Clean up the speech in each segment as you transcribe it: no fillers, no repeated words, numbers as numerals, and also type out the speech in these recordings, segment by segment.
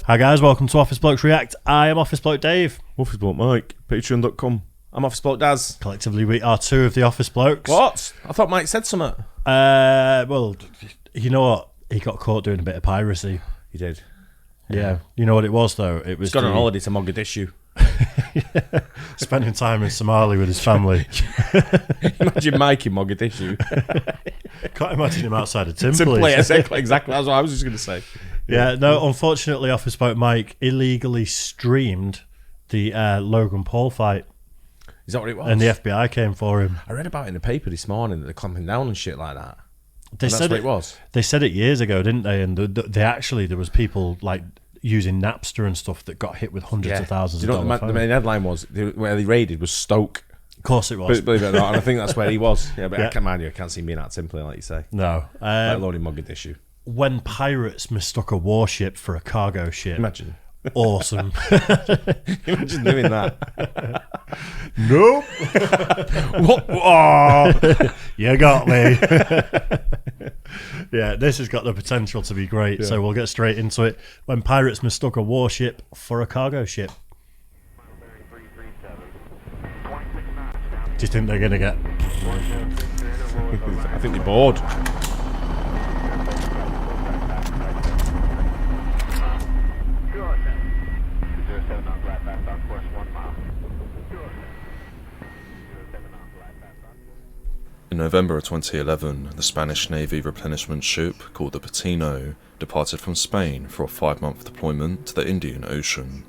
Hi guys, welcome to Office Blokes React. I am Office Bloke Dave. Office Bloke Mike, Patreon.com. I'm Office Bloke Daz. Collectively we are two of the Office Blokes. What? I thought Mike said something. Well, you know what? He got caught doing a bit of piracy. He did. Yeah. You know what it was though? It was He's gone on holiday to Mogadishu. Yeah. Spending time in Somalia with his family. Imagine Mike in Mogadishu. Can't imagine him outside of Timpley. Exactly. That's what I was just going to say. Yeah, no, unfortunately, Office Bloke Mike illegally streamed the Logan Paul fight. Is that what it was? And the FBI came for him. I read about it in the paper this morning that they're clamping down and shit like that. They said what it was. They said it years ago, didn't they? And they actually, there was people like using Napster and stuff that got hit with hundreds of thousands of dollars. The main headline was, where they raided was Stoke. Of course it was. Believe it or not, and I think that's where he was. Yeah, but I can't mind you, I can't see me in that simply, like you say. No. Let alone in Mogadishu. When pirates mistook a warship for a cargo ship. Imagine. Awesome. Imagine doing that. Nope. What? Oh. You got me. Yeah, this has got the potential to be great, so we'll get straight into it. When pirates mistook a warship for a cargo ship. Do you think they're going to get... I think they're bored. In November of 2011, the Spanish Navy replenishment ship called the Patino departed from Spain for a 5-month deployment to the Indian Ocean.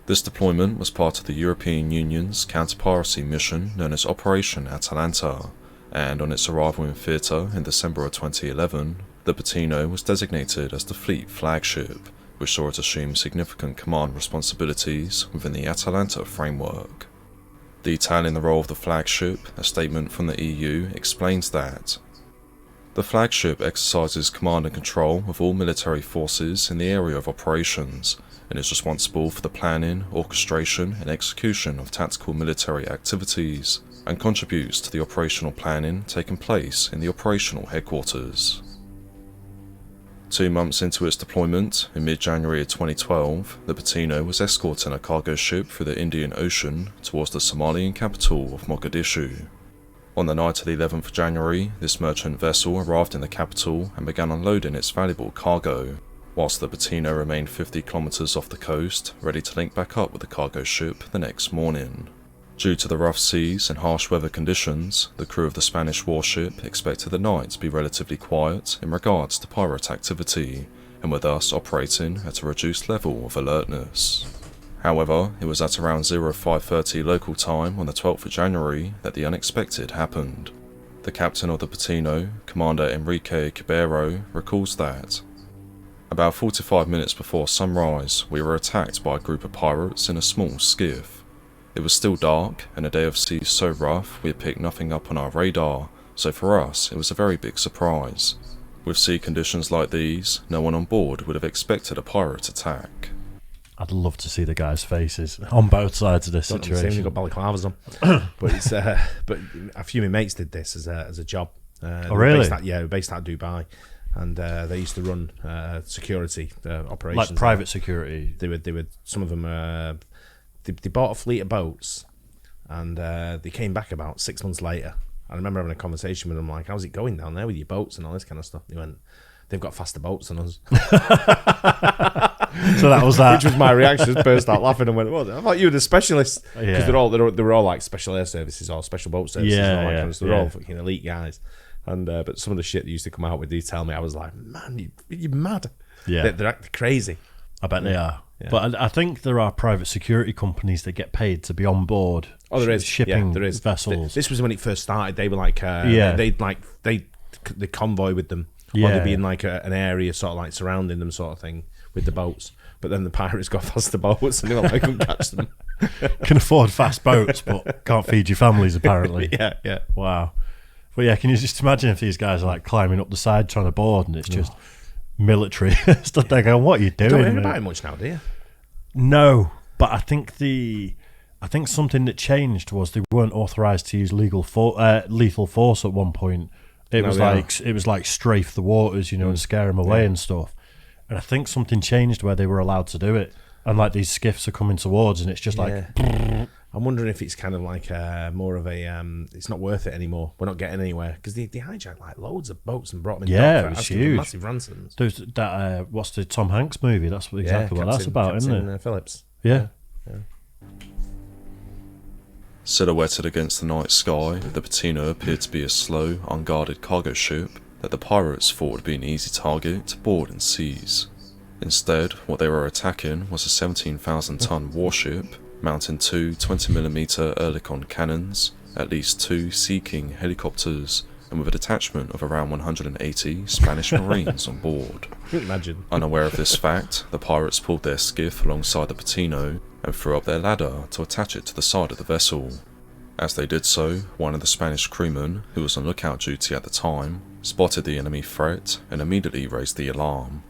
This deployment was part of the European Union's counter-piracy mission known as Operation Atalanta, and on its arrival in theatre in December of 2011, the Patino was designated as the fleet flagship, which saw it assume significant command responsibilities within the Atalanta framework. Detailing the role of the flagship, a statement from the EU explains that the flagship exercises command and control of all military forces in the area of operations and is responsible for the planning, orchestration and execution of tactical military activities and contributes to the operational planning taking place in the operational headquarters. 2 months into its deployment, in mid-January 2012, the Patino was escorting a cargo ship through the Indian Ocean towards the Somalian capital of Mogadishu. On the night of the 11th of January, this merchant vessel arrived in the capital and began unloading its valuable cargo, whilst the Patino remained 50 kilometres off the coast, ready to link back up with the cargo ship the next morning. Due to the rough seas and harsh weather conditions, the crew of the Spanish warship expected the night to be relatively quiet in regards to pirate activity, and were thus operating at a reduced level of alertness. However, it was at around 0530 local time on the 12th of January that the unexpected happened. The captain of the Patino, Commander Enrique Cabero, recalls that about 45 minutes before sunrise, we were attacked by a group of pirates in a small skiff. It was still dark, and a day of seas so rough we had picked nothing up on our radar, so for us it was a very big surprise. With sea conditions like these, no one on board would have expected a pirate attack. I'd love to see the guys' faces on both sides of this situation. They've got balaclavas on. But it's but a few of my mates did this as a job. Oh really? Based out of Dubai, and they used to run security operations. Like private security. They would. Some of them. They bought a fleet of boats, and they came back about 6 months later. I remember having a conversation with them, like, how's it going down there with your boats and all this kind of stuff? They went, they've got faster boats than us. So that was that. Which was my reaction. Just burst out laughing and went, well, I thought you were the specialist. Because they were all like special air services or special boat services and all that kind of stuff. They're all fucking elite guys. And but some of the shit they used to come out with, they tell me, I was like, man, you're mad. Yeah. They're crazy. I bet they are. Yeah. But I think there are private security companies that get paid to be on board. Oh, there is shipping there is. vessels. This was when it first started. They were like, they convoy with them, or they'd be in like an area sort of like surrounding them, sort of thing, with the boats. But then the pirates got faster boats, and they were like, couldn't catch them. Can afford fast boats, but can't feed your families apparently. Yeah. Wow. But yeah, can you just imagine if these guys are like climbing up the side trying to board, and it's just military stuff? They're going, what are you doing? Don't hear about it much now, do you? No, but I think something that changed was they weren't authorized to use lethal force at one point. It was like strafe the waters, and scare them away and stuff. And I think something changed where they were allowed to do it. And like these skiffs are coming towards, and it's just like. I'm wondering if it's kind of like more of a. It's not worth it anymore. We're not getting anywhere because they hijacked like loads of boats and brought them in. Yeah, it was huge. Massive ransoms. There's that. What's the Tom Hanks movie? That's exactly what that's about, Captain isn't it? Phillips. Yeah. Silhouetted against the night sky, the Patino appeared to be a slow, unguarded cargo ship that the pirates thought would be an easy target to board and seize. Instead, what they were attacking was a 17,000-ton warship, mounting two 20mm Oerlikon cannons, at least two Sea King helicopters, and with a detachment of around 180 Spanish Marines on board. Can you imagine? Unaware of this fact, the pirates pulled their skiff alongside the Patino and threw up their ladder to attach it to the side of the vessel. As they did so, one of the Spanish crewmen, who was on lookout duty at the time, spotted the enemy threat and immediately raised the alarm.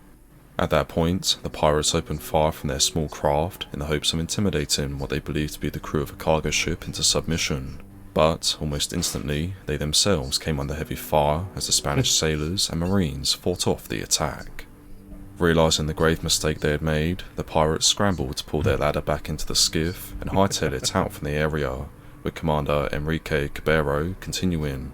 At that point, the pirates opened fire from their small craft in the hopes of intimidating what they believed to be the crew of a cargo ship into submission. But, almost instantly, they themselves came under heavy fire as the Spanish sailors and Marines fought off the attack. Realising the grave mistake they had made, the pirates scrambled to pull their ladder back into the skiff and hightail it out from the area, with Commander Enrique Cabero continuing.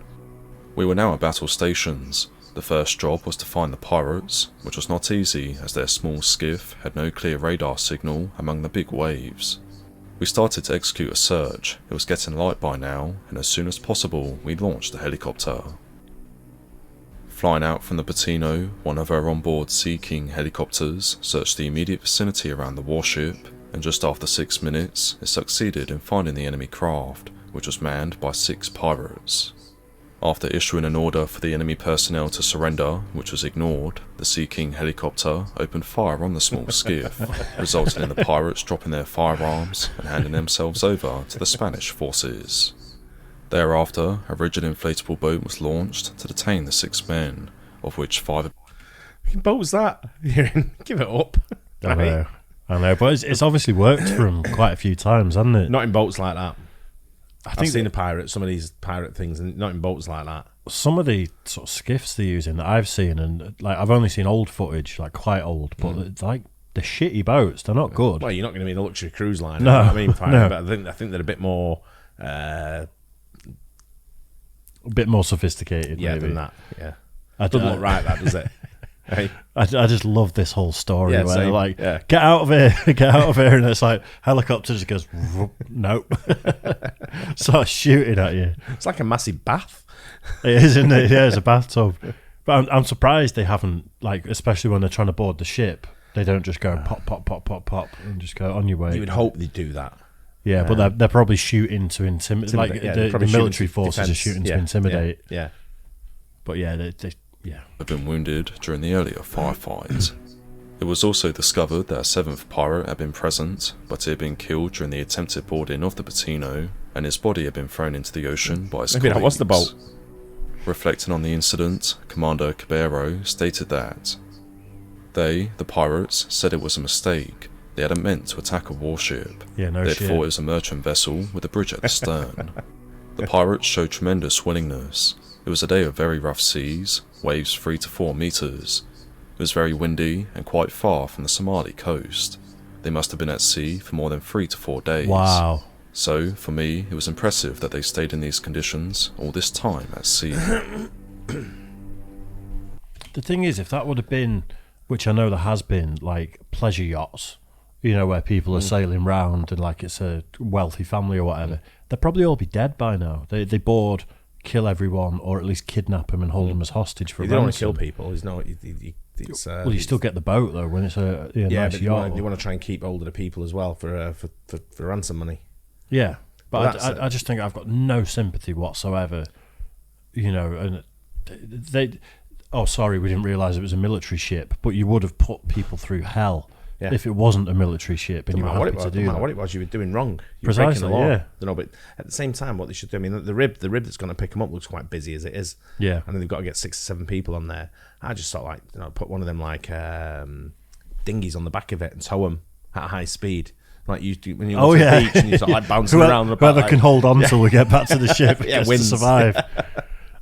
We were now at battle stations. The first job was to find the pirates, which was not easy as their small skiff had no clear radar signal among the big waves. We started to execute a search. It was getting light by now, and as soon as possible we launched the helicopter. Flying out from the Patino, one of our onboard Sea King helicopters searched the immediate vicinity around the warship, and just after 6 minutes it succeeded in finding the enemy craft, which was manned by 6 pirates. After issuing an order for the enemy personnel to surrender, which was ignored, the Sea King helicopter opened fire on the small skiff, resulting in the pirates dropping their firearms and handing themselves over to the Spanish forces. Thereafter, a rigid inflatable boat was launched to detain the 6 men, of which 5... What boat was that? Give it up. I know, but it's obviously worked for them quite a few times, hasn't it? Not in boats like that. I've seen some of these pirate things, and not in boats like that. Some of the sort of skiffs they're using that I've seen, and like I've only seen old footage, like quite old, but it's like the shitty boats. They're not good. Well, you're not going to be in a luxury cruise line. No, you know what I mean, pirate, no. But I think they're a bit more, sophisticated. yeah, maybe. than that. Yeah, Doesn't look right, that does it? Hey. I just love this whole story Yeah, where they're like, yeah. get out of here, get out of here, and it's like helicopter just goes, nope, starts shooting at you. It's like a massive bath. It is, isn't it? Yeah, it's a bathtub. But I'm surprised they haven't, like, especially when they're trying to board the ship, they don't just go pop, pop, pop, pop, pop, and just go on your way. You would hope they do that. Yeah, but they're probably shooting to intimidate. Like yeah, the military forces defense. are shooting to intimidate. Yeah. But yeah, they had been wounded during the earlier firefight. It was also discovered that a 7th pirate had been present, but he had been killed during the attempted boarding of the Patino, and his body had been thrown into the ocean by his Maybe colleagues. that was the boat. Reflecting on the incident, Commander Cabero stated that they, the pirates, said it was a mistake. They hadn't meant to attack a warship. Yeah, no They had shit. thought it was a merchant vessel with a bridge at the stern. The pirates showed tremendous willingness. It was a day of very rough seas, waves 3 to 4 meters. It was very windy and quite far from the Somali coast. They must have been at sea for more than 3 to 4 days. Wow. So, for me, it was impressive that they stayed in these conditions all this time at sea. The thing is, if that would have been, which I know there has been, like pleasure yachts, you know, where people are sailing round and like it's a wealthy family or whatever, they'd probably all be dead by now. They board, kill everyone, or at least kidnap them and hold them as hostage for You ransom. don't want to kill people. It's Well, you still get the boat though when it's a nice but yacht. you want to try and keep hold of the people as well for ransom money. Yeah, but Well, I just think I've got no sympathy whatsoever. You know, and they. Oh, sorry, we didn't realise it was a military ship, but you would have put people through hell if it wasn't a military ship, and you were happy to do that. What it was you were doing wrong. You were Precisely, breaking the law. yeah. You know, but at the same time, what they should do, I mean, the rib that's going to pick them up looks quite busy as it is. Yeah. And then they've got to get 6 or 7 people on there. I just sort of like, put one of them like dinghies on the back of it and tow them at high speed. Like you do when you go to the beach and you sort of like bouncing around. Whoever can hold on till we get back to the ship gets to wins. survive.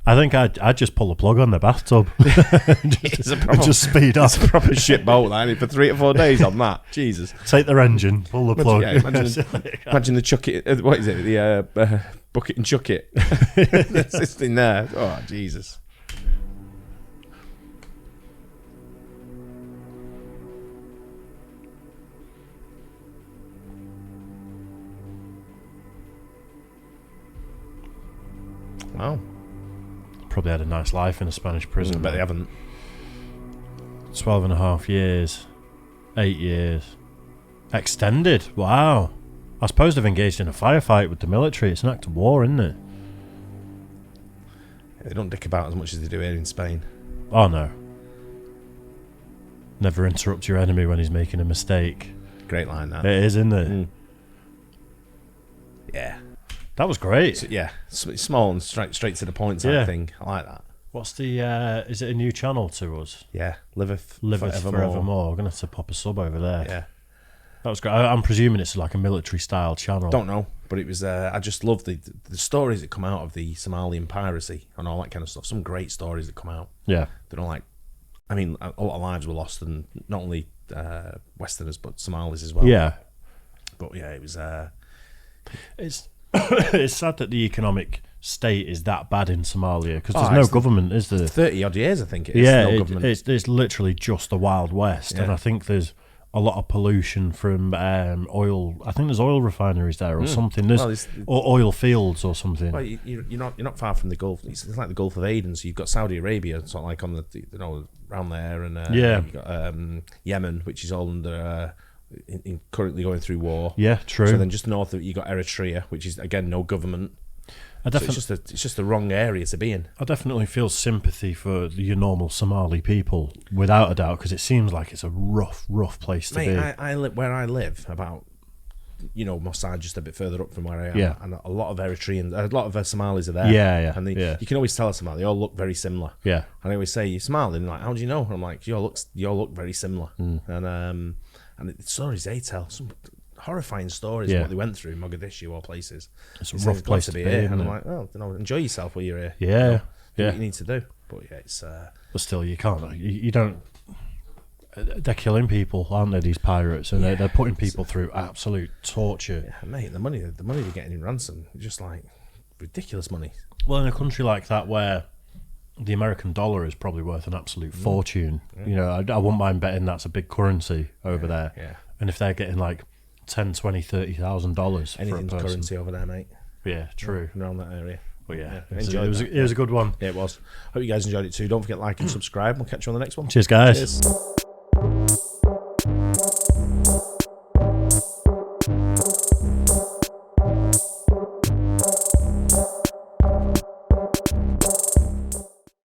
I think I'd just pull the plug on the bathtub. Just speed up. It's a proper shit boat, that, for 3 or 4 days on that. Jesus. Take their engine, pull the plug. Yeah, imagine the chuck it. What is it? The bucket and chuck it. That's just in there. Oh, Jesus. Wow. Probably had a nice life in a Spanish prison. I bet they haven't. 12 and a half years. 8 years. Extended. Wow. I suppose they've engaged in a firefight with the military. It's an act of war, isn't it? They don't dick about as much as they do here in Spain. Oh, no. Never interrupt your enemy when he's making a mistake. Great line, that. It is, isn't it? Mm. Yeah. That was great. So, yeah. It's small and straight to the point type thing. I like that. What's the... is it a new channel to us? Yeah. Liveth Forevermore. We're going to have to pop a sub over there. Yeah. That was great. I'm presuming it's like a military-style channel. Don't know. But it was... I just love the stories that come out of the Somalian piracy and all that kind of stuff. Some great stories that come out. Yeah. They're all like... I mean, a lot of lives were lost, and not only Westerners, but Somalis as well. Yeah. But yeah, it was... It's it's sad that the economic state is that bad in Somalia, because there's no government, is there? 30 odd years, I think it is. Yeah, no government. It's literally just the Wild West, and I think there's a lot of pollution from oil. I think there's oil refineries there or something. There's or oil fields or something. Well, you're not far from the Gulf. It's like the Gulf of Aden. So you've got Saudi Arabia, sort of like on the around there, and you've got Yemen, which is all under. Currently going through war. Yeah, true. So then just north of you got Eritrea, which is again no government. So it's just the wrong area to be in. I definitely feel sympathy for your normal Somali people, without a doubt, because it seems like it's a rough place to be. I live where I live, about Mossad, just a bit further up from where I am. Yeah. And a lot of Eritreans, a lot of Somalis are there. Yeah. And you can always tell a Somali, they all look very similar. Yeah. And I always say, "You're Somali," and they're like, "How do you know?" And I'm like, "You all look very similar." And the stories they tell, some horrifying stories of what they went through in Mogadishu or places. It's a rough place to be here. And I'm like, well, enjoy yourself while you're here. Yeah, do what you need to do. But yeah, it's... But still, you can't... You don't... They're killing people, aren't they, these pirates? And they're putting people through absolute torture. Yeah, mate, the money they're getting in ransom, just like ridiculous money. Well, in a country like that where the American dollar is probably worth an absolute fortune. I wouldn't mind betting that's a big currency over there. Yeah. And if they're getting like $10,000, $20,000, $30,000 anything's currency over there, mate. Yeah, true. Around that area. But it was a good one. Yeah, it was. Hope you guys enjoyed it too. Don't forget to like and subscribe. We'll catch you on the next one. Cheers, guys. Cheers.